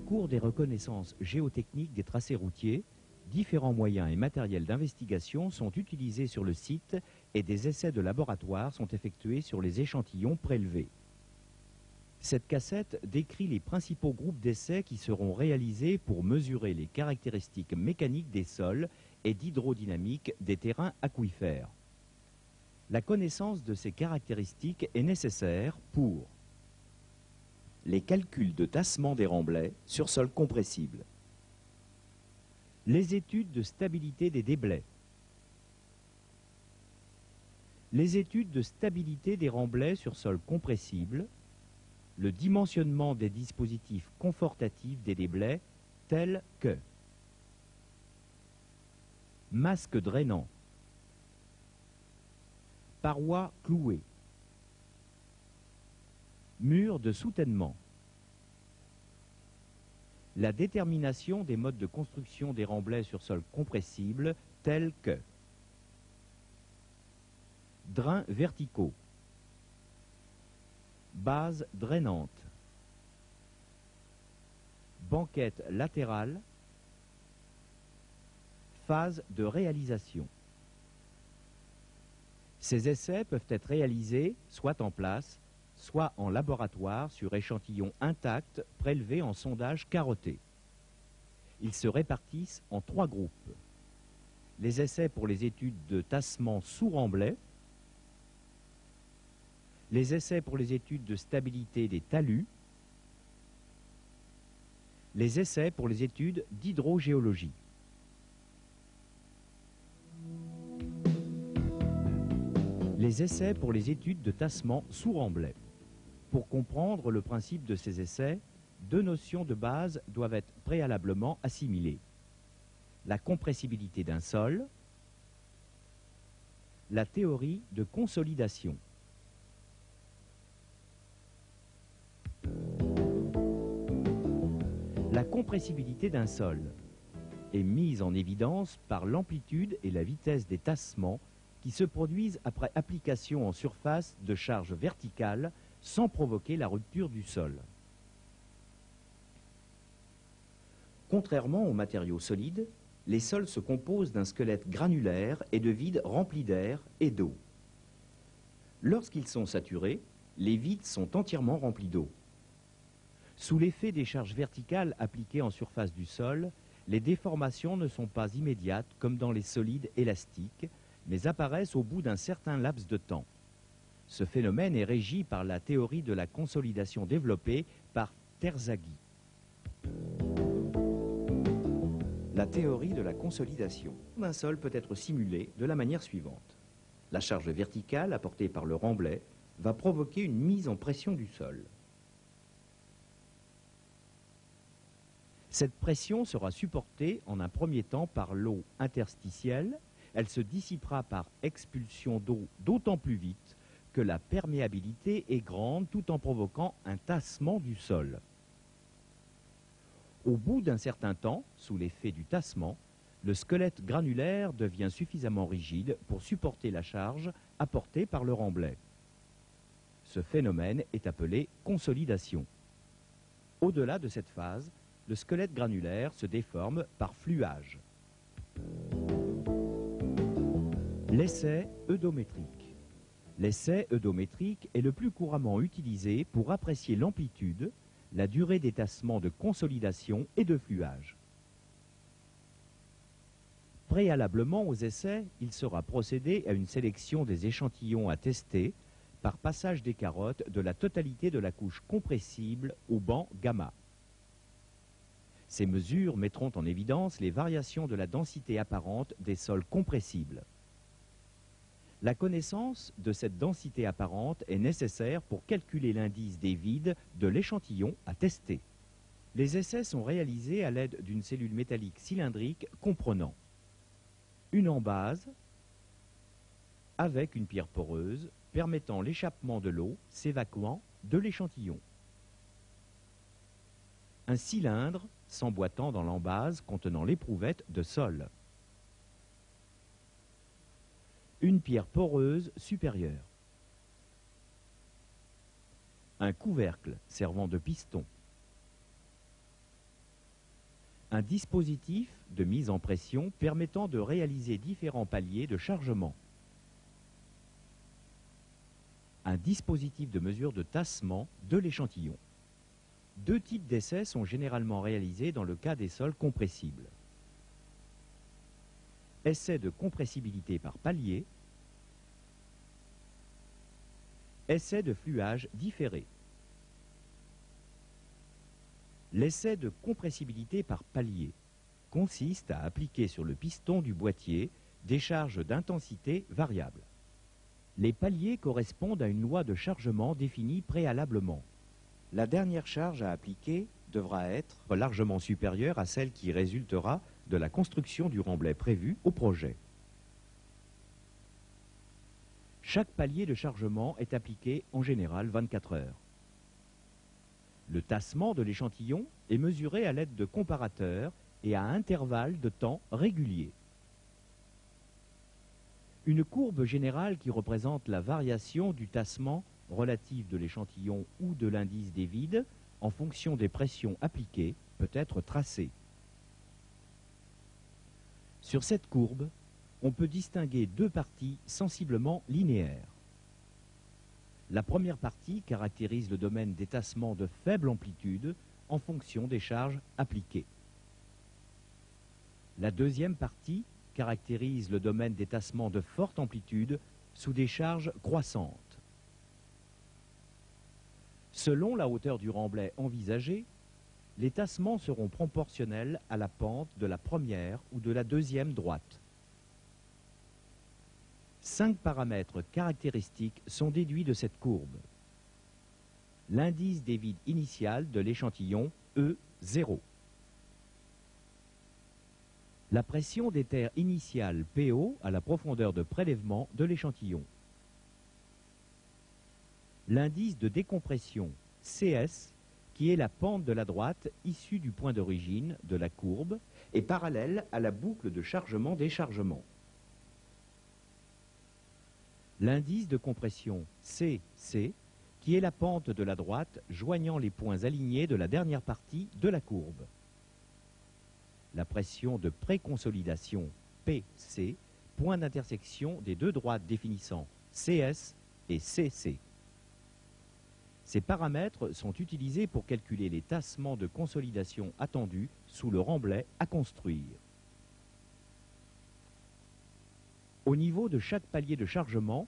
cours des reconnaissances géotechniques des tracés routiers, différents moyens et matériels d'investigation sont utilisés sur le site et des essais de laboratoire sont effectués sur les échantillons prélevés. Cette cassette décrit les principaux groupes d'essais qui seront réalisés pour mesurer les caractéristiques mécaniques des sols et d'hydrodynamique des terrains aquifères. La connaissance de ces caractéristiques est nécessaire pour les calculs de tassement des remblais sur sol compressible, les études de stabilité des déblais, les études de stabilité des remblais sur sol compressible, le dimensionnement des dispositifs confortatifs des déblais tels que masque drainant, parois clouées, mur de soutènement, la détermination des modes de construction des remblais sur sol compressible tels que drains verticaux, base drainante, banquette latérale, phase de réalisation. Ces essais peuvent être réalisés soit en place, soit en laboratoire sur échantillons intacts prélevés en sondage carotté. Ils se répartissent en 3 groupes. Les essais pour les études de tassement sous remblai, les essais pour les études de stabilité des talus, les essais pour les études d'hydrogéologie. Les essais pour les études de tassement sous remblai. Pour comprendre le principe de ces essais, 2 notions de base doivent être préalablement assimilées. La compressibilité d'un sol, la théorie de consolidation. La compressibilité d'un sol est mise en évidence par l'amplitude et la vitesse des tassements qui se produisent après application en surface de charges verticales sans provoquer la rupture du sol. Contrairement aux matériaux solides, les sols se composent d'un squelette granulaire et de vides remplis d'air et d'eau. Lorsqu'ils sont saturés, les vides sont entièrement remplis d'eau. Sous l'effet des charges verticales appliquées en surface du sol, les déformations ne sont pas immédiates comme dans les solides élastiques, mais apparaissent au bout d'un certain laps de temps. Ce phénomène est régi par la théorie de la consolidation développée par Terzaghi. La théorie de la consolidation d'un sol peut être simulée de la manière suivante. La charge verticale apportée par le remblai va provoquer une mise en pression du sol. Cette pression sera supportée en un premier temps par l'eau interstitielle. Elle se dissipera par expulsion d'eau d'autant plus vite que la perméabilité est grande tout en provoquant un tassement du sol. Au bout d'un certain temps, sous l'effet du tassement, le squelette granulaire devient suffisamment rigide pour supporter la charge apportée par le remblai. Ce phénomène est appelé consolidation. Au-delà de cette phase, le squelette granulaire se déforme par fluage. L'essai eudométrique. L'essai eudométrique est le plus couramment utilisé pour apprécier l'amplitude, la durée des tassements de consolidation et de fluage. Préalablement aux essais, il sera procédé à une sélection des échantillons à tester par passage des carottes de la totalité de la couche compressible au banc gamma. Ces mesures mettront en évidence les variations de la densité apparente des sols compressibles. La connaissance de cette densité apparente est nécessaire pour calculer l'indice des vides de l'échantillon à tester. Les essais sont réalisés à l'aide d'une cellule métallique cylindrique comprenant une embase avec une pierre poreuse permettant l'échappement de l'eau s'évacuant de l'échantillon, un cylindre s'emboîtant dans l'embase contenant l'éprouvette de sol, une pierre poreuse supérieure, un couvercle servant de piston, Un dispositif de mise en pression permettant de réaliser différents paliers de chargement. Un dispositif de mesure de tassement de l'échantillon. Deux types d'essais sont généralement réalisés dans le cas des sols compressibles. Essai de compressibilité par palier. Essai de fluage différé. L'essai de compressibilité par palier consiste à appliquer sur le piston du boîtier des charges d'intensité variables. Les paliers correspondent à une loi de chargement définie préalablement. La dernière charge à appliquer devra être largement supérieure à celle qui résultera de la construction du remblai prévu au projet. Chaque palier de chargement est appliqué en général 24 heures. Le tassement de l'échantillon est mesuré à l'aide de comparateurs et à intervalles de temps réguliers. Une courbe générale qui représente la variation du tassement relative de l'échantillon ou de l'indice des vides en fonction des pressions appliquées peut être tracée. Sur cette courbe, on peut distinguer deux parties sensiblement linéaires. La première partie caractérise le domaine des tassements de faible amplitude en fonction des charges appliquées. La deuxième partie caractérise le domaine des tassements de forte amplitude sous des charges croissantes. Selon la hauteur du remblai envisagée, les tassements seront proportionnels à la pente de la première ou de la deuxième droite. 5 paramètres caractéristiques sont déduits de cette courbe. L'indice des vides initial de l'échantillon E0. La pression des terres initiales PO à la profondeur de prélèvement de l'échantillon. L'indice de décompression CS, qui est la pente de la droite issue du point d'origine de la courbe et parallèle à la boucle de chargement-déchargement. L'indice de compression CC, qui est la pente de la droite joignant les points alignés de la dernière partie de la courbe. La pression de préconsolidation PC, point d'intersection des deux droites définissant CS et CC. Ces paramètres sont utilisés pour calculer les tassements de consolidation attendus sous le remblai à construire. Au niveau de chaque palier de chargement,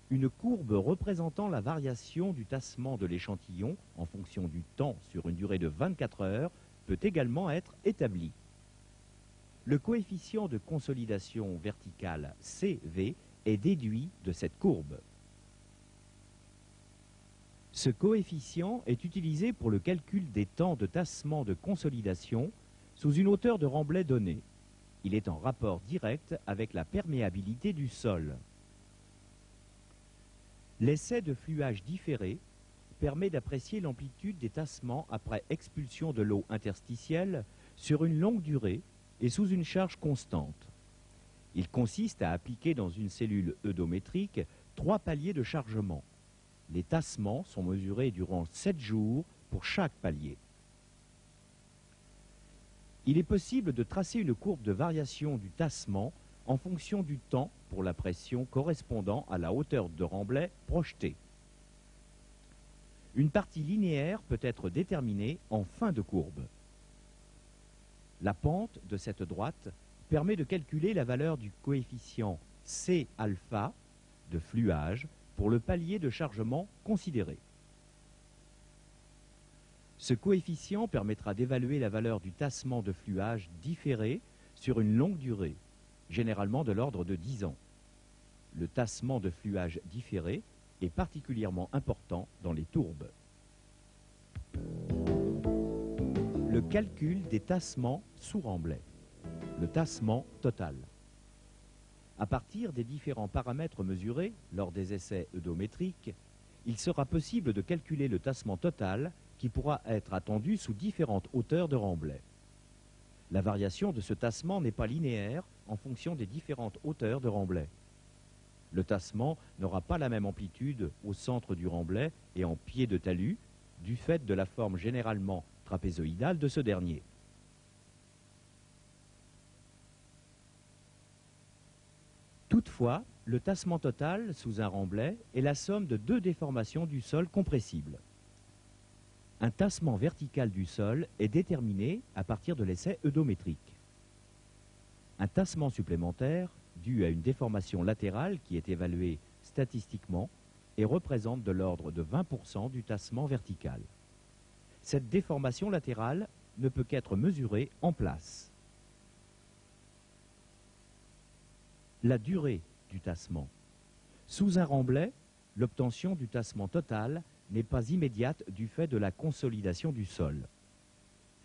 une courbe représentant la variation du tassement de l'échantillon en fonction du temps sur une durée de 24 heures peut également être établie. Le coefficient de consolidation verticale CV est déduit de cette courbe. Ce coefficient est utilisé pour le calcul des temps de tassement de consolidation sous une hauteur de remblai donnée. Il est en rapport direct avec la perméabilité du sol. L'essai de fluage différé permet d'apprécier l'amplitude des tassements après expulsion de l'eau interstitielle sur une longue durée et sous une charge constante. Il consiste à appliquer dans une cellule eudométrique 3 paliers de chargement. Les tassements sont mesurés durant 7 jours pour chaque palier. Il est possible de tracer une courbe de variation du tassement en fonction du temps pour la pression correspondant à la hauteur de remblai projetée. Une partie linéaire peut être déterminée en fin de courbe. La pente de cette droite permet de calculer la valeur du coefficient C alpha de fluage pour le palier de chargement considéré. Ce coefficient permettra d'évaluer la valeur du tassement de fluage différé sur une longue durée, généralement de l'ordre de 10 ans. Le tassement de fluage différé est particulièrement important dans les tourbes. Le calcul des tassements sous remblai. Le tassement total. À partir des différents paramètres mesurés lors des essais eudométriques, il sera possible de calculer le tassement total qui pourra être attendu sous différentes hauteurs de remblai. La variation de ce tassement n'est pas linéaire en fonction des différentes hauteurs de remblai. Le tassement n'aura pas la même amplitude au centre du remblai et en pied de talus, du fait de la forme généralement trapézoïdale de ce dernier. Toutefois, le tassement total sous un remblai est la somme de deux déformations du sol compressibles. Un tassement vertical du sol est déterminé à partir de l'essai eudométrique. Un tassement supplémentaire, dû à une déformation latérale qui est évaluée statistiquement et représente de l'ordre de 20% du tassement vertical. Cette déformation latérale ne peut qu'être mesurée en place. La durée du tassement. Sous un remblai, l'obtention du tassement total n'est pas immédiate du fait de la consolidation du sol.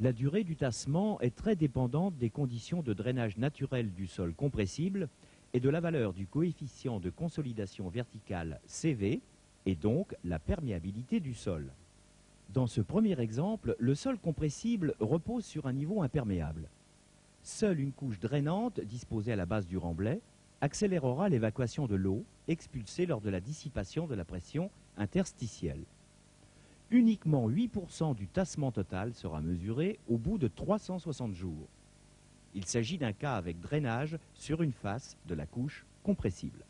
La durée du tassement est très dépendante des conditions de drainage naturel du sol compressible et de la valeur du coefficient de consolidation verticale CV et donc la perméabilité du sol. Dans ce premier exemple, le sol compressible repose sur un niveau imperméable. Seule une couche drainante disposée à la base du remblai accélérera l'évacuation de l'eau expulsée lors de la dissipation de la pression interstitielle. Uniquement 8% du tassement total sera mesuré au bout de 360 jours. Il s'agit d'un cas avec drainage sur une face de la couche compressible.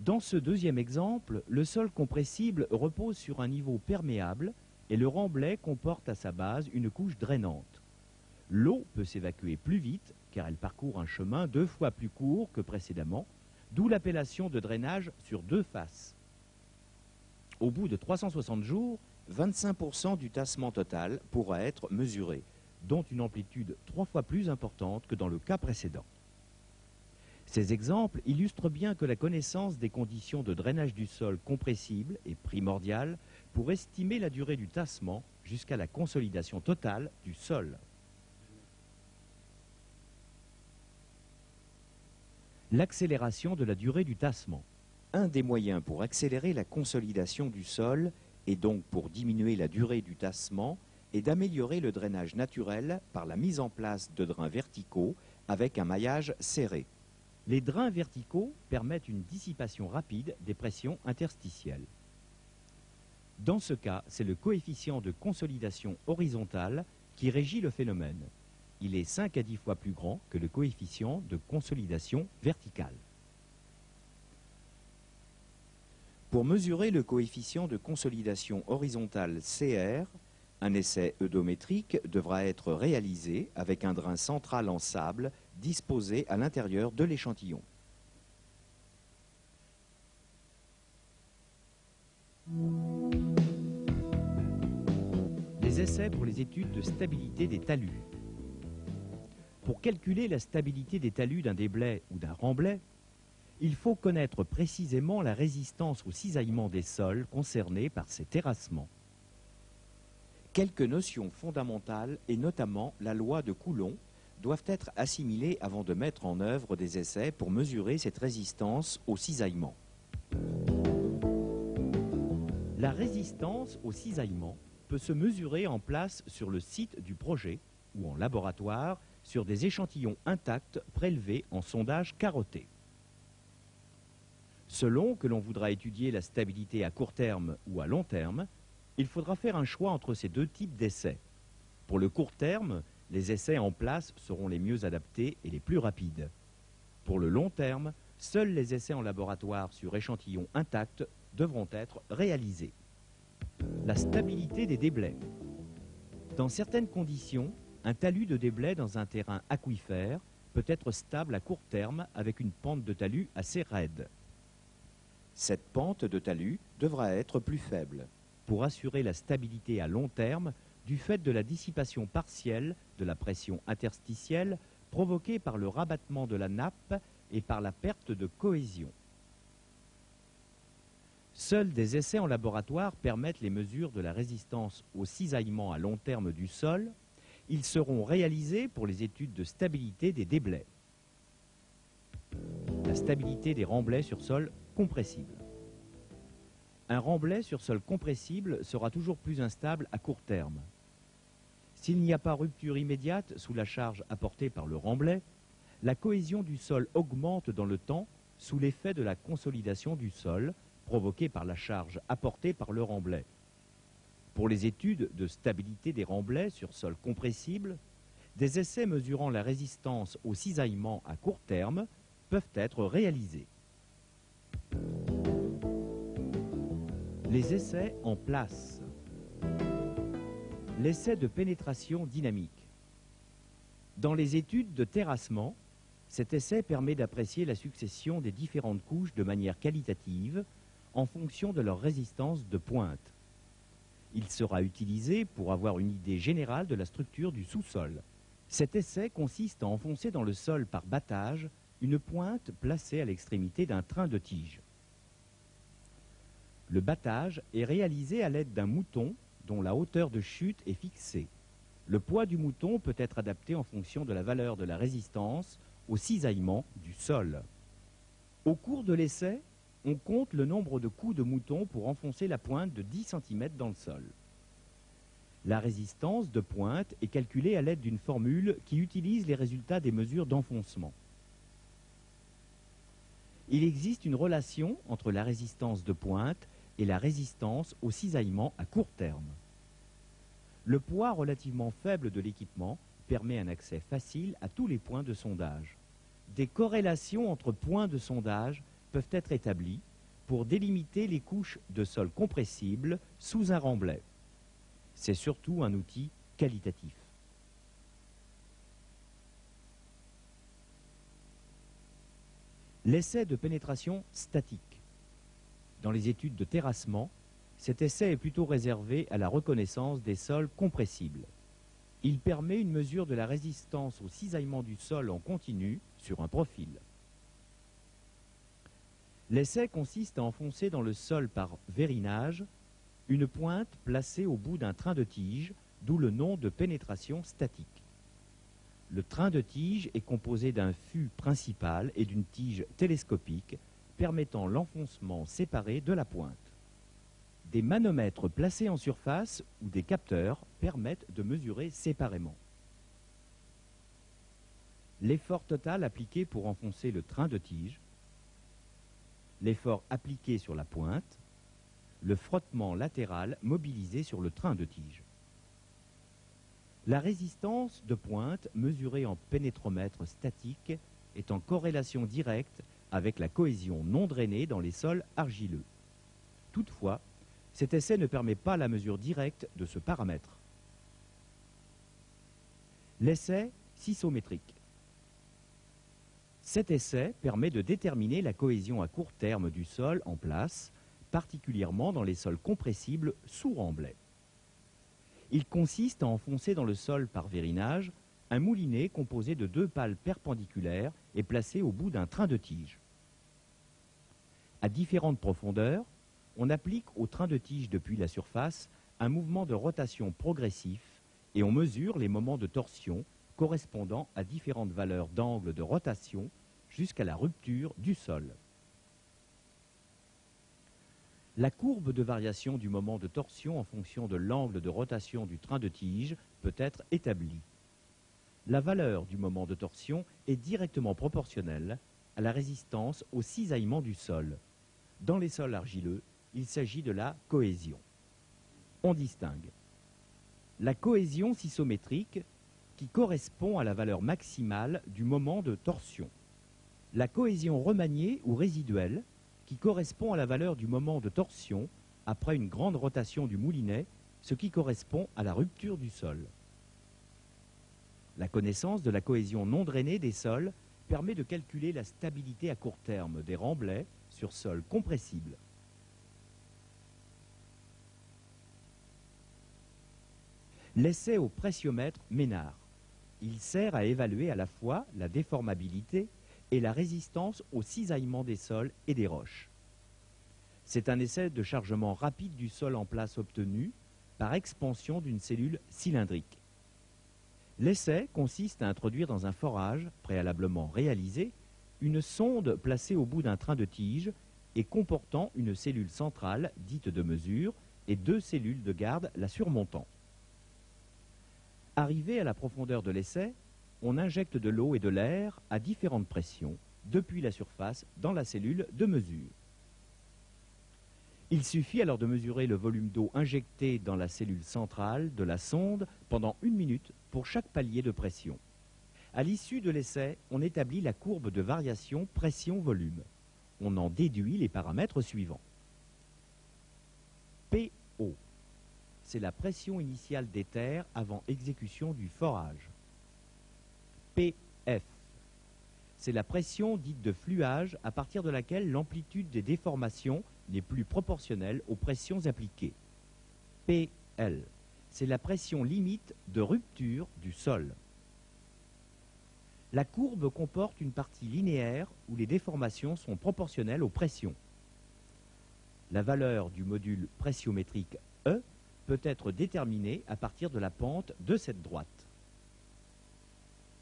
Dans ce deuxième exemple, le sol compressible repose sur un niveau perméable et le remblai comporte à sa base une couche drainante. L'eau peut s'évacuer plus vite car elle parcourt un chemin 2 fois plus court que précédemment, d'où l'appellation de drainage sur deux faces. Au bout de 360 jours, 25% du tassement total pourra être mesuré, dont une amplitude 3 fois plus importante que dans le cas précédent. Ces exemples illustrent bien que la connaissance des conditions de drainage du sol compressible est primordiale pour estimer la durée du tassement jusqu'à la consolidation totale du sol. L'accélération de la durée du tassement. Un des moyens pour accélérer la consolidation du sol et donc pour diminuer la durée du tassement est d'améliorer le drainage naturel par la mise en place de drains verticaux avec un maillage serré. Les drains verticaux permettent une dissipation rapide des pressions interstitielles. Dans ce cas, c'est le coefficient de consolidation horizontale qui régit le phénomène. Il est 5 à 10 fois plus grand que le coefficient de consolidation verticale. Pour mesurer le coefficient de consolidation horizontale CR, un essai eudométrique devra être réalisé avec un drain central en sable disposé à l'intérieur de l'échantillon. Des essais pour les études de stabilité des talus. Pour calculer la stabilité des talus d'un déblai ou d'un remblai, il faut connaître précisément la résistance au cisaillement des sols concernés par ces terrassements. Quelques notions fondamentales, et notamment la loi de Coulomb, doivent être assimilées avant de mettre en œuvre des essais pour mesurer cette résistance au cisaillement. La résistance au cisaillement peut se mesurer en place sur le site du projet ou en laboratoire sur des échantillons intacts prélevés en sondage carotté. Selon que l'on voudra étudier la stabilité à court terme ou à long terme, il faudra faire un choix entre ces deux types d'essais. Pour le court terme, les essais en place seront les mieux adaptés et les plus rapides. Pour le long terme, seuls les essais en laboratoire sur échantillons intacts devront être réalisés. La stabilité des déblais. Dans certaines conditions, un talus de déblai dans un terrain aquifère peut être stable à court terme avec une pente de talus assez raide. Cette pente de talus devra être plus faible pour assurer la stabilité à long terme du fait de la dissipation partielle de la pression interstitielle provoquée par le rabattement de la nappe et par la perte de cohésion. Seuls des essais en laboratoire permettent les mesures de la résistance au cisaillement à long terme du sol. Ils seront réalisés pour les études de stabilité des déblais. La stabilité des remblais sur sol compressible. Un remblai sur sol compressible sera toujours plus instable à court terme. S'il n'y a pas rupture immédiate sous la charge apportée par le remblai, la cohésion du sol augmente dans le temps sous l'effet de la consolidation du sol provoquée par la charge apportée par le remblai. Pour les études de stabilité des remblais sur sol compressible, des essais mesurant la résistance au cisaillement à court terme peuvent être réalisés. Les essais en place. L'essai de pénétration dynamique. Dans les études de terrassement, cet essai permet d'apprécier la succession des différentes couches de manière qualitative en fonction de leur résistance de pointe. Il sera utilisé pour avoir une idée générale de la structure du sous-sol. Cet essai consiste à enfoncer dans le sol par battage une pointe placée à l'extrémité d'un train de tige. Le battage est réalisé à l'aide d'un mouton dont la hauteur de chute est fixée. Le poids du mouton peut être adapté en fonction de la valeur de la résistance au cisaillement du sol. Au cours de l'essai, on compte le nombre de coups de mouton pour enfoncer la pointe de 10 cm dans le sol. La résistance de pointe est calculée à l'aide d'une formule qui utilise les résultats des mesures d'enfoncement. Il existe une relation entre la résistance de pointe et la résistance au cisaillement à court terme. Le poids relativement faible de l'équipement permet un accès facile à tous les points de sondage. Des corrélations entre points de sondage peuvent être établies pour délimiter les couches de sol compressibles sous un remblai. C'est surtout un outil qualitatif. L'essai de pénétration statique. Dans les études de terrassement, cet essai est plutôt réservé à la reconnaissance des sols compressibles. Il permet une mesure de la résistance au cisaillement du sol en continu sur un profil. L'essai consiste à enfoncer dans le sol par vérinage une pointe placée au bout d'un train de tige, d'où le nom de pénétration statique. Le train de tige est composé d'un fût principal et d'une tige télescopique permettant l'enfoncement séparé de la pointe. Des manomètres placés en surface ou des capteurs permettent de mesurer séparément. L'effort total appliqué pour enfoncer le train de tige, l'effort appliqué sur la pointe, le frottement latéral mobilisé sur le train de tige. La résistance de pointe mesurée en pénétromètre statique est en corrélation directe avec la cohésion non drainée dans les sols argileux. Toutefois, cet essai ne permet pas la mesure directe de ce paramètre. L'essai sissométrique. Cet essai permet de déterminer la cohésion à court terme du sol en place, particulièrement dans les sols compressibles sous remblai. Il consiste à enfoncer dans le sol par vérinage un moulinet composé de 2 pales perpendiculaires et placé au bout d'un train de tige. À différentes profondeurs, on applique au train de tige depuis la surface un mouvement de rotation progressif et on mesure les moments de torsion correspondant à différentes valeurs d'angle de rotation jusqu'à la rupture du sol. La courbe de variation du moment de torsion en fonction de l'angle de rotation du train de tige peut être établie. La valeur du moment de torsion est directement proportionnelle à la résistance au cisaillement du sol. Dans les sols argileux, il s'agit de la cohésion. On distingue la cohésion sissométrique qui correspond à la valeur maximale du moment de torsion, la cohésion remaniée ou résiduelle qui correspond à la valeur du moment de torsion après une grande rotation du moulinet, ce qui correspond à la rupture du sol. La connaissance de la cohésion non drainée des sols permet de calculer la stabilité à court terme des remblais sur sol compressible. L'essai au pressiomètre Ménard. Il sert à évaluer à la fois la déformabilité et la résistance au cisaillement des sols et des roches. C'est un essai de chargement rapide du sol en place obtenu par expansion d'une cellule cylindrique. L'essai consiste à introduire dans un forage préalablement réalisé une sonde placée au bout d'un train de tige et comportant une cellule centrale dite de mesure et 2 cellules de garde la surmontant. Arrivé à la profondeur de l'essai, on injecte de l'eau et de l'air à différentes pressions depuis la surface dans la cellule de mesure. Il suffit alors de mesurer le volume d'eau injecté dans la cellule centrale de la sonde pendant 1 minute pour chaque palier de pression. À l'issue de l'essai, on établit la courbe de variation pression-volume. On en déduit les paramètres suivants. PO, c'est la pression initiale des terres avant exécution du forage. PF, c'est la pression dite de fluage à partir de laquelle l'amplitude des déformations n'est plus proportionnelle aux pressions appliquées. PL, c'est la pression limite de rupture du sol. La courbe comporte une partie linéaire où les déformations sont proportionnelles aux pressions. La valeur du module pressiométrique E peut être déterminée à partir de la pente de cette droite.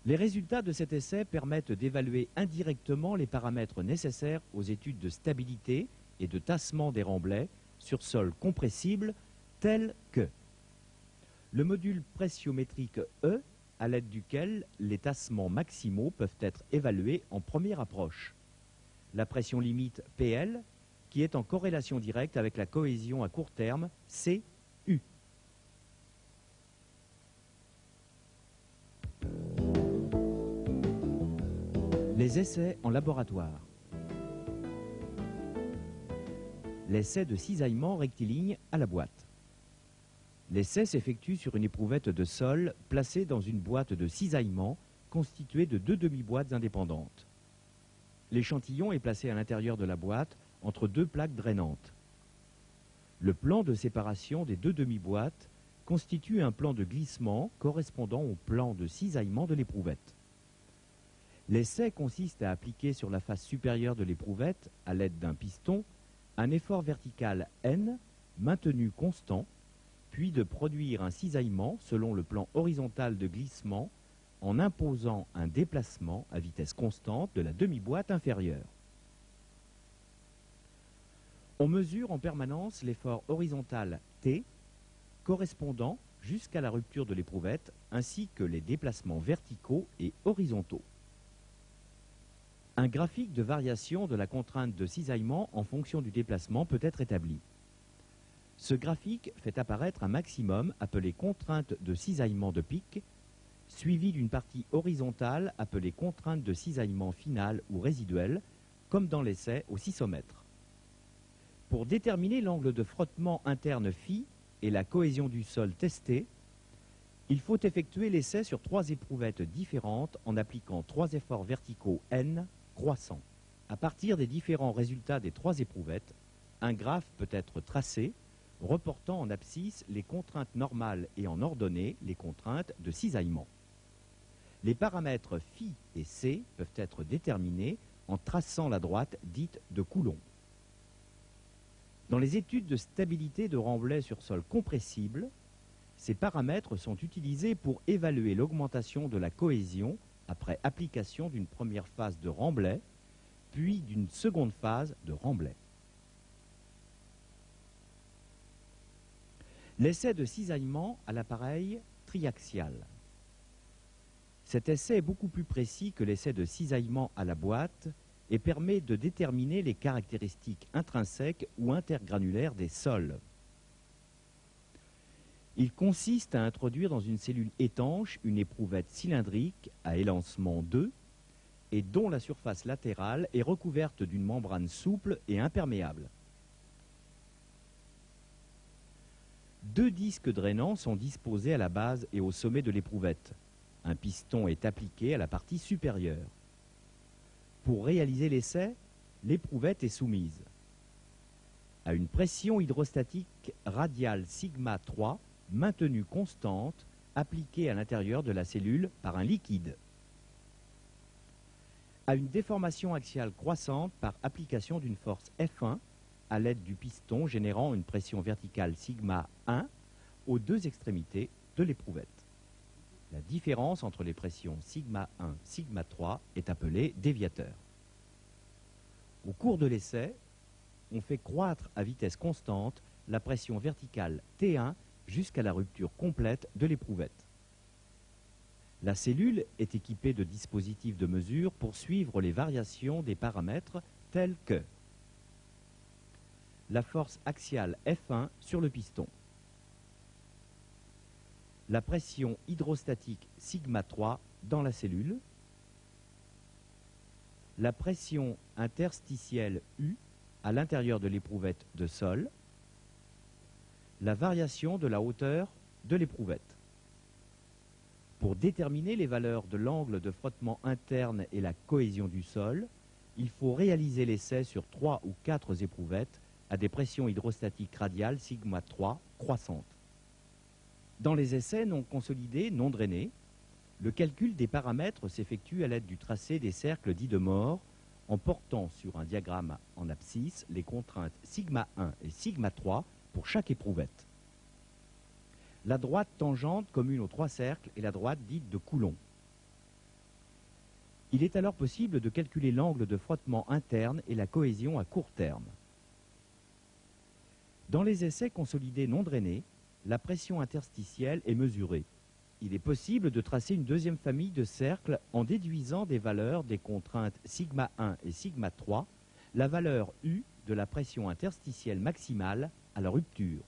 Les résultats de cet essai permettent d'évaluer indirectement les paramètres nécessaires aux études de stabilité et de tassement des remblais sur sol compressible tels que le module pressiométrique E, à l'aide duquel les tassements maximaux peuvent être évalués en première approche. La pression limite PL, qui est en corrélation directe avec la cohésion à court terme CU. Les essais en laboratoire. L'essai de cisaillement rectiligne à la boîte. L'essai s'effectue sur une éprouvette de sol placée dans une boîte de cisaillement constituée de 2 demi-boîtes indépendantes. L'échantillon est placé à l'intérieur de la boîte entre 2 plaques drainantes. Le plan de séparation des 2 demi-boîtes constitue un plan de glissement correspondant au plan de cisaillement de l'éprouvette. L'essai consiste à appliquer sur la face supérieure de l'éprouvette, à l'aide d'un piston, un effort vertical N maintenu constant, puis de produire un cisaillement selon le plan horizontal de glissement en imposant un déplacement à vitesse constante de la demi-boîte inférieure. On mesure en permanence l'effort horizontal T correspondant jusqu'à la rupture de l'éprouvette ainsi que les déplacements verticaux et horizontaux. Un graphique de variation de la contrainte de cisaillement en fonction du déplacement peut être établi. Ce graphique fait apparaître un maximum appelé contrainte de cisaillement de pic, suivi d'une partie horizontale appelée contrainte de cisaillement finale ou résiduelle, comme dans l'essai au 600 mètres. Pour déterminer l'angle de frottement interne phi et la cohésion du sol testée, il faut effectuer l'essai sur 3 éprouvettes différentes en appliquant 3 efforts verticaux N croissants. À partir des différents résultats des 3 éprouvettes, un graphe peut être tracé reportant en abscisse les contraintes normales et en ordonnée les contraintes de cisaillement. Les paramètres phi et c peuvent être déterminés en traçant la droite dite de Coulomb. Dans les études de stabilité de remblais sur sol compressible, ces paramètres sont utilisés pour évaluer l'augmentation de la cohésion après application d'une première phase de remblai, puis d'une seconde phase de remblai. L'essai de cisaillement à l'appareil triaxial. Cet essai est beaucoup plus précis que l'essai de cisaillement à la boîte et permet de déterminer les caractéristiques intrinsèques ou intergranulaires des sols. Il consiste à introduire dans une cellule étanche une éprouvette cylindrique à élancement 2 et dont la surface latérale est recouverte d'une membrane souple et imperméable. 2 disques drainants sont disposés à la base et au sommet de l'éprouvette. Un piston est appliqué à la partie supérieure. Pour réaliser l'essai, l'éprouvette est soumise à une pression hydrostatique radiale sigma 3 maintenue constante appliquée à l'intérieur de la cellule par un liquide, à une déformation axiale croissante par application d'une force F1 à l'aide du piston générant une pression verticale sigma 1 aux 2 extrémités de l'éprouvette. La différence entre les pressions sigma 1 sigma 3 est appelée déviateur. Au cours de l'essai, on fait croître à vitesse constante la pression verticale T1 jusqu'à la rupture complète de l'éprouvette. La cellule est équipée de dispositifs de mesure pour suivre les variations des paramètres tels que la force axiale F1 sur le piston, la pression hydrostatique sigma 3 dans la cellule, la pression interstitielle U à l'intérieur de l'éprouvette de sol, la variation de la hauteur de l'éprouvette. Pour déterminer les valeurs de l'angle de frottement interne et la cohésion du sol, il faut réaliser l'essai sur 3 ou 4 éprouvettes à des pressions hydrostatiques radiales sigma 3 croissantes. Dans les essais non consolidés, non drainés, le calcul des paramètres s'effectue à l'aide du tracé des cercles dits de Mohr en portant sur un diagramme en abscisse les contraintes sigma 1 et sigma 3 pour chaque éprouvette. La droite tangente commune aux 3 cercles est la droite dite de Coulomb. Il est alors possible de calculer l'angle de frottement interne et la cohésion à court terme. Dans les essais consolidés non drainés, la pression interstitielle est mesurée. Il est possible de tracer une deuxième famille de cercles en déduisant des valeurs des contraintes sigma 1 et sigma 3, la valeur U de la pression interstitielle maximale à la rupture.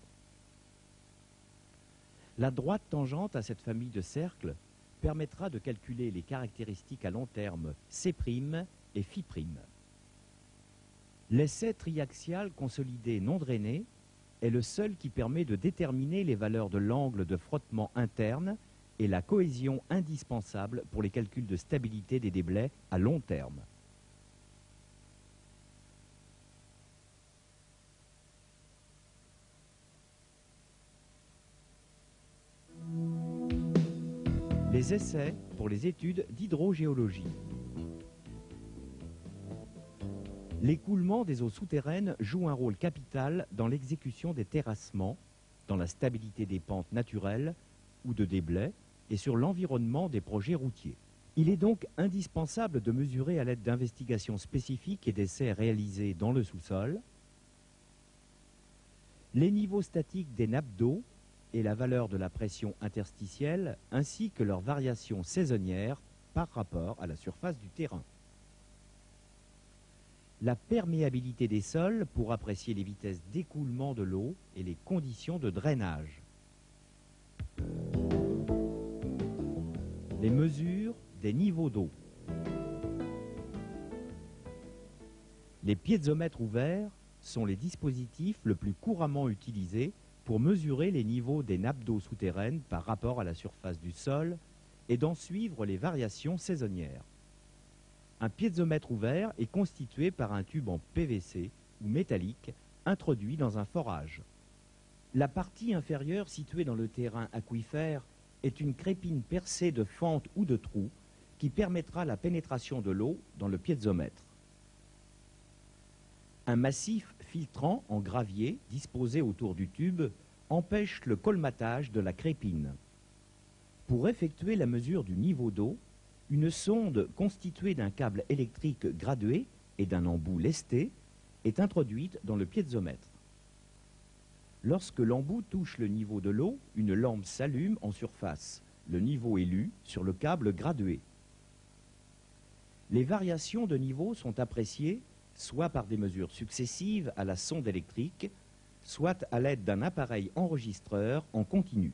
La droite tangente à cette famille de cercles permettra de calculer les caractéristiques à long terme C' et Φ'. L'essai triaxial consolidé non drainé est le seul qui permet de déterminer les valeurs de l'angle de frottement interne et la cohésion indispensable pour les calculs de stabilité des déblais à long terme. Les essais pour les études d'hydrogéologie. L'écoulement des eaux souterraines joue un rôle capital dans l'exécution des terrassements, dans la stabilité des pentes naturelles ou de déblais et sur l'environnement des projets routiers. Il est donc indispensable de mesurer à l'aide d'investigations spécifiques et d'essais réalisés dans le sous-sol les niveaux statiques des nappes d'eau et la valeur de la pression interstitielle, ainsi que leurs variations saisonnières par rapport à la surface du terrain. La perméabilité des sols pour apprécier les vitesses d'écoulement de l'eau et les conditions de drainage. Les mesures des niveaux d'eau. Les piézomètres ouverts sont les dispositifs le plus couramment utilisés pour mesurer les niveaux des nappes d'eau souterraines par rapport à la surface du sol et d'en suivre les variations saisonnières. Un piézomètre ouvert est constitué par un tube en PVC ou métallique introduit dans un forage. La partie inférieure située dans le terrain aquifère est une crépine percée de fentes ou de trous qui permettra la pénétration de l'eau dans le piézomètre. Un massif filtrant en gravier disposé autour du tube empêche le colmatage de la crépine. Pour effectuer la mesure du niveau d'eau, une sonde constituée d'un câble électrique gradué et d'un embout lesté est introduite dans le piézomètre. Lorsque l'embout touche le niveau de l'eau, une lampe s'allume en surface. Le niveau est lu sur le câble gradué. Les variations de niveau sont appréciées soit par des mesures successives à la sonde électrique, soit à l'aide d'un appareil enregistreur en continu.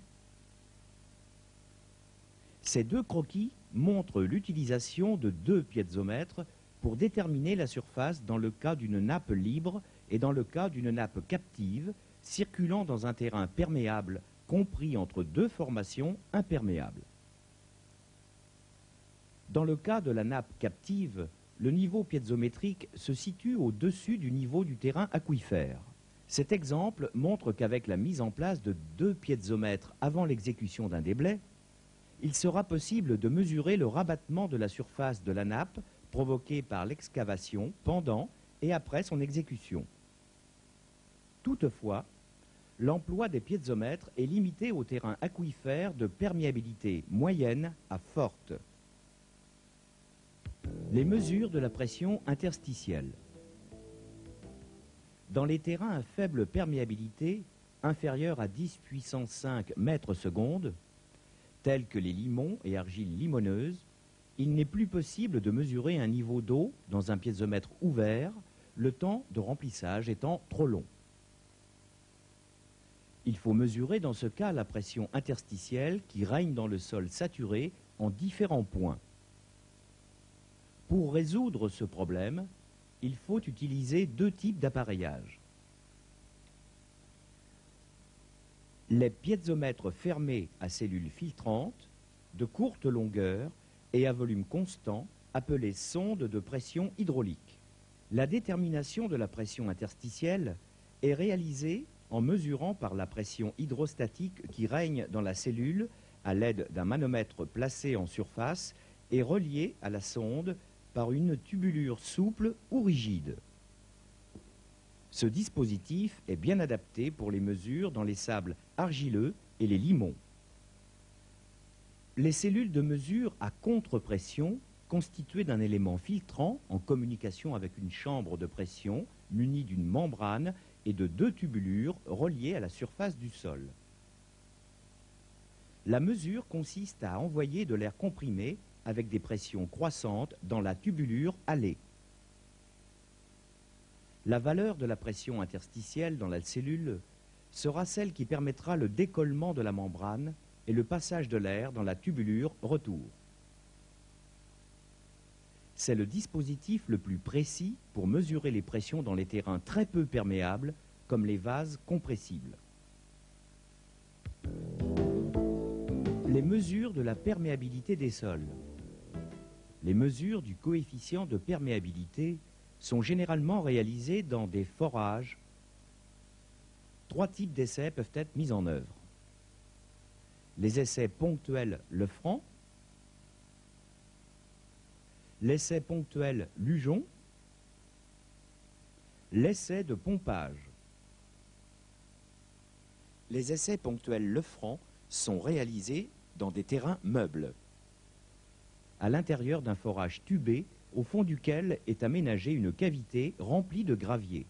Ces deux croquis montrent l'utilisation de 2 piézomètres pour déterminer la surface dans le cas d'une nappe libre et dans le cas d'une nappe captive circulant dans un terrain perméable compris entre 2 formations imperméables. Dans le cas de la nappe captive, le niveau piézométrique se situe au-dessus du niveau du terrain aquifère. Cet exemple montre qu'avec la mise en place de 2 piézomètres avant l'exécution d'un déblai, il sera possible de mesurer le rabattement de la surface de la nappe provoqué par l'excavation pendant et après son exécution. Toutefois, l'emploi des piézomètres est limité au terrain aquifère de perméabilité moyenne à forte. Les mesures de la pression interstitielle. Dans les terrains à faible perméabilité, inférieure à 10 puissance 5 mètres secondes, tels que les limons et argiles limoneuses, il n'est plus possible de mesurer un niveau d'eau dans un piézomètre ouvert, le temps de remplissage étant trop long. Il faut mesurer dans ce cas la pression interstitielle qui règne dans le sol saturé en différents points. Pour résoudre ce problème, il faut utiliser deux types d'appareillage. Les piézomètres fermés à cellules filtrantes, de courte longueur et à volume constant, appelés sondes de pression hydraulique. La détermination de la pression interstitielle est réalisée en mesurant par la pression hydrostatique qui règne dans la cellule à l'aide d'un manomètre placé en surface et relié à la sonde par une tubulure souple ou rigide. Ce dispositif est bien adapté pour les mesures dans les sables argileux et les limons. Les cellules de mesure à contre-pression, constituées d'un élément filtrant en communication avec une chambre de pression munie d'une membrane et de deux tubulures reliées à la surface du sol. La mesure consiste à envoyer de l'air comprimé avec des pressions croissantes dans la tubulure allée. La valeur de la pression interstitielle dans la cellule sera celle qui permettra le décollement de la membrane et le passage de l'air dans la tubulure retour. C'est le dispositif le plus précis pour mesurer les pressions dans les terrains très peu perméables, comme les vases compressibles. Les mesures de la perméabilité des sols. Les mesures du coefficient de perméabilité sont généralement réalisées dans des forages. Trois types d'essais peuvent être mis en œuvre. Les essais ponctuels Lefranc, l'essai ponctuel Lujon, l'essai de pompage. Les essais ponctuels Lefranc sont réalisés dans des terrains meubles, à l'intérieur d'un forage tubé au fond duquel est aménagée une cavité remplie de gravier.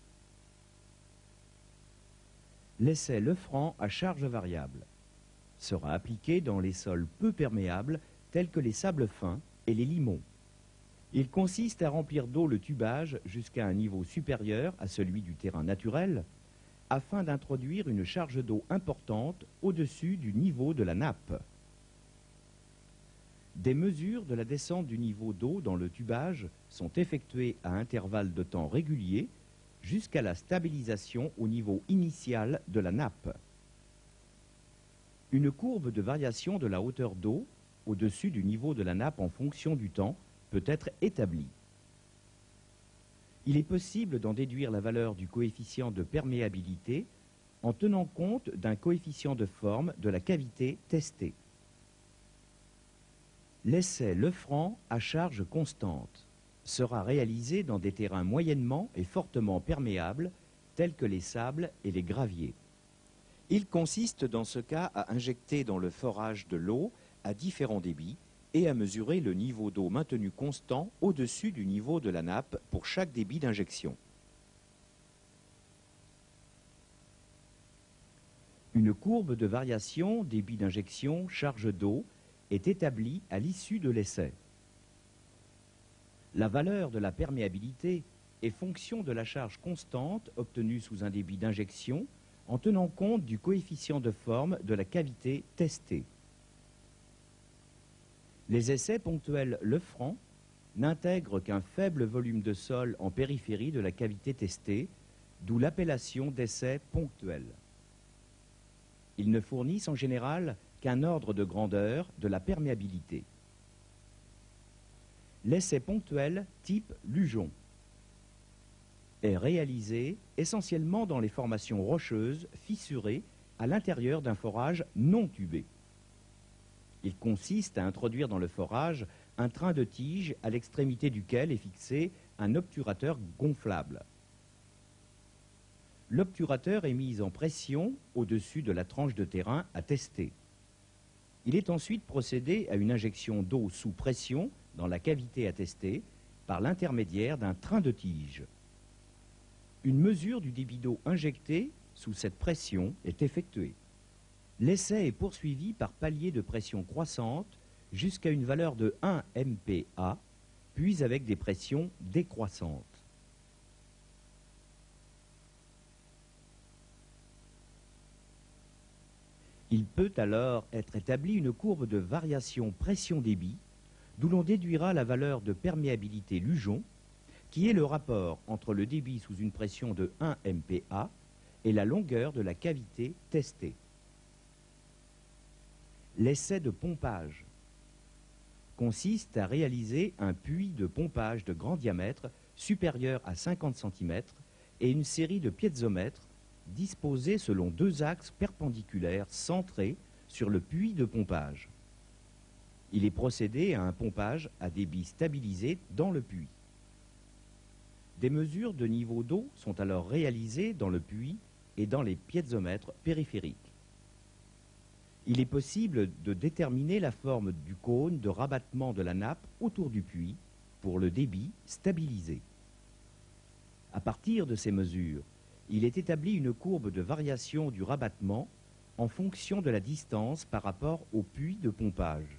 L'essai Lefranc à charge variable sera appliqué dans les sols peu perméables tels que les sables fins et les limons. Il consiste à remplir d'eau le tubage jusqu'à un niveau supérieur à celui du terrain naturel afin d'introduire une charge d'eau importante au-dessus du niveau de la nappe. Des mesures de la descente du niveau d'eau dans le tubage sont effectuées à intervalles de temps réguliers jusqu'à la stabilisation au niveau initial de la nappe. Une courbe de variation de la hauteur d'eau au-dessus du niveau de la nappe en fonction du temps peut être établie. Il est possible d'en déduire la valeur du coefficient de perméabilité en tenant compte d'un coefficient de forme de la cavité testée. L'essai Lefranc à charge constante sera réalisé dans des terrains moyennement et fortement perméables tels que les sables et les graviers. Il consiste dans ce cas à injecter dans le forage de l'eau à différents débits et à mesurer le niveau d'eau maintenu constant au-dessus du niveau de la nappe pour chaque débit d'injection. Une courbe de variation débit d'injection charge d'eau est établie à l'issue de l'essai. La valeur de la perméabilité est fonction de la charge constante obtenue sous un débit d'injection en tenant compte du coefficient de forme de la cavité testée. Les essais ponctuels Lefranc n'intègrent qu'un faible volume de sol en périphérie de la cavité testée, d'où l'appellation d'essais ponctuels. Ils ne fournissent en général qu'un ordre de grandeur de la perméabilité. L'essai ponctuel type Lujon est réalisé essentiellement dans les formations rocheuses fissurées à l'intérieur d'un forage non tubé. Il consiste à introduire dans le forage un train de tige à l'extrémité duquel est fixé un obturateur gonflable. L'obturateur est mis en pression au-dessus de la tranche de terrain à tester. Il est ensuite procédé à une injection d'eau sous pression dans la cavité à tester par l'intermédiaire d'un train de tige. Une mesure du débit d'eau injecté sous cette pression est effectuée. L'essai est poursuivi par paliers de pression croissante jusqu'à une valeur de 1 MPa, puis avec des pressions décroissantes. Il peut alors être établi une courbe de variation pression-débit, d'où l'on déduira la valeur de perméabilité Lujon, qui est le rapport entre le débit sous une pression de 1 MPa et la longueur de la cavité testée. L'essai de pompage consiste à réaliser un puits de pompage de grand diamètre supérieur à 50 cm et une série de piézomètres disposés selon deux axes perpendiculaires centrés sur le puits de pompage. Il est procédé à un pompage à débit stabilisé dans le puits. Des mesures de niveau d'eau sont alors réalisées dans le puits et dans les piézomètres périphériques. Il est possible de déterminer la forme du cône de rabattement de la nappe autour du puits pour le débit stabilisé. À partir de ces mesures, il est établi une courbe de variation du rabattement en fonction de la distance par rapport au puits de pompage.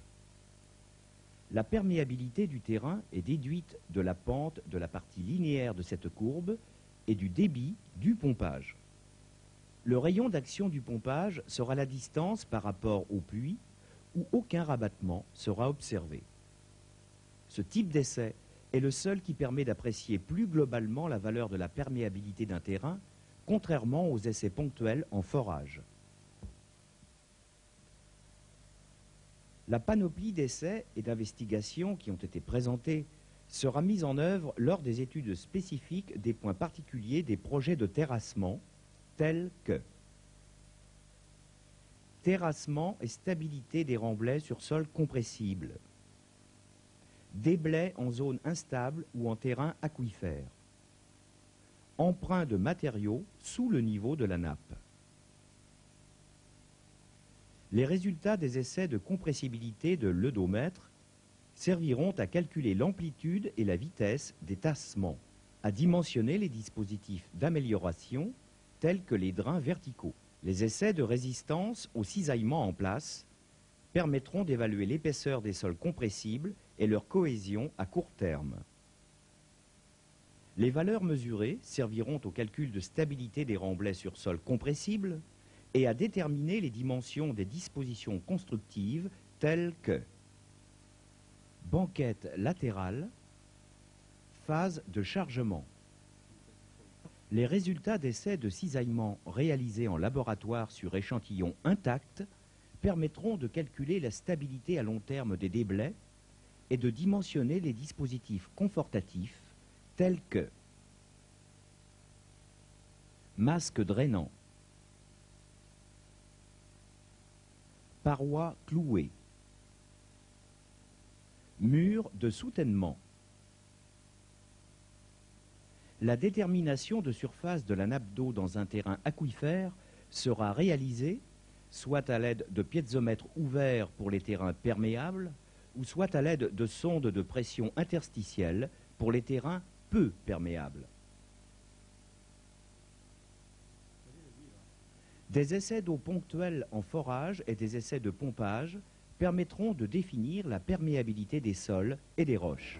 La perméabilité du terrain est déduite de la pente de la partie linéaire de cette courbe et du débit du pompage. Le rayon d'action du pompage sera la distance par rapport au puits où aucun rabattement sera observé. Ce type d'essai est le seul qui permet d'apprécier plus globalement la valeur de la perméabilité d'un terrain, contrairement aux essais ponctuels en forage. La panoplie d'essais et d'investigations qui ont été présentés sera mise en œuvre lors des études spécifiques des points particuliers des projets de terrassement, tels que terrassement et stabilité des remblais sur sol compressible, déblais en zone instable ou en terrain aquifère, emprunt de matériaux sous le niveau de la nappe. Les résultats des essais de compressibilité de l'œdomètre serviront à calculer l'amplitude et la vitesse des tassements, à dimensionner les dispositifs d'amélioration tels que les drains verticaux. Les essais de résistance au cisaillement en place permettront d'évaluer l'épaisseur des sols compressibles et leur cohésion à court terme. Les valeurs mesurées serviront au calcul de stabilité des remblais sur sol compressible et à déterminer les dimensions des dispositions constructives telles que banquette latérale, phase de chargement. Les résultats d'essais de cisaillement réalisés en laboratoire sur échantillons intacts permettront de calculer la stabilité à long terme des déblais et de dimensionner les dispositifs confortatifs tels que masque drainant, parois clouées, murs de soutènement. La détermination de surface de la nappe d'eau dans un terrain aquifère sera réalisée soit à l'aide de piézomètres ouverts pour les terrains perméables ou soit à l'aide de sondes de pression interstitielle pour les terrains peu perméables. Des essais d'eau ponctuels en forage et des essais de pompage permettront de définir la perméabilité des sols et des roches.